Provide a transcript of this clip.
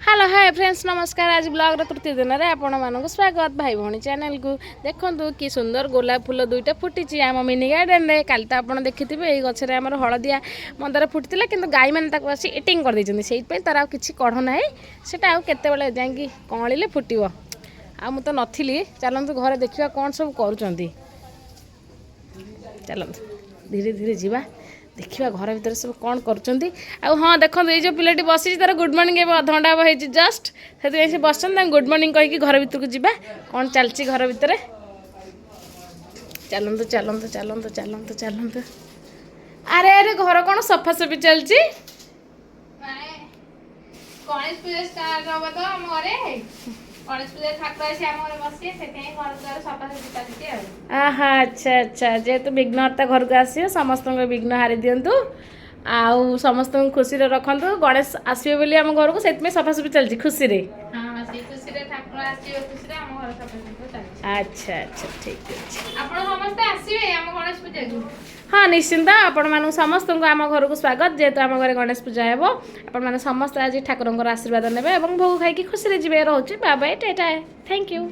Hello hi friends नमस्कार। आज blog तृतीय दिन में आपण मानक स्वागत भाई भौणी चैनल को। देखो कि सुंदर गोलाप फूल दुईटा फुटी आम मिनी गार्डन में। काली तो आप देखि ये गचर आम हलदिया मंदार फुटी कि गाई मैंने आस इटिंग करदे से तार किसी कढ़ ना से केतवे जाकि कँले फुटब आ मु तो नी। चलतु घर देखा कौन सब कर चलतु धीरे धीरे जावा देखा घर भर सब कौन कर। हाँ देखो ये जो पिलाटी बसी तार गुड मॉर्निंग अध घंटा हम हो जस्ट से बस गुड मॉर्निंग कहीकि घर भर को जावा कौन चलती घर भितर। चलतु चलतु चलतु चलतु चलतु। अरे अरे घर कौन सफासफी चलती गणेश पूजा स्टार्ट हम तो आम घरे गणेश पूजा ठाकुर आसी आम घरे बसिए से घर द्वार सफासफी चलती। आहा अच्छा अच्छा जेहेतु विघ्नहर्ता घर को आस समस्त विघ्न हारी दिंतु आउ समस्त खुशी रखु। गणेश आसवे बोली आम घर को से सफासफी चलती खुशी रे। हां से खुशी रे ठाकुर आसी खुशी रे आम घर सफासफी चलती। अच्छा अच्छा ठीक है। आपण समस्त आसीबे आम गणेश पूजा को। हाँ निश्चिंत आपण मानू समस्त को आम घर को स्वागत। जेहेतु आम घर गणेश पूजा हे आपण मैंने समस्त आज ठाकुर आशीर्वाद ने भोग खाई खुशी रे जी रोचे। Bye bye tata thank you.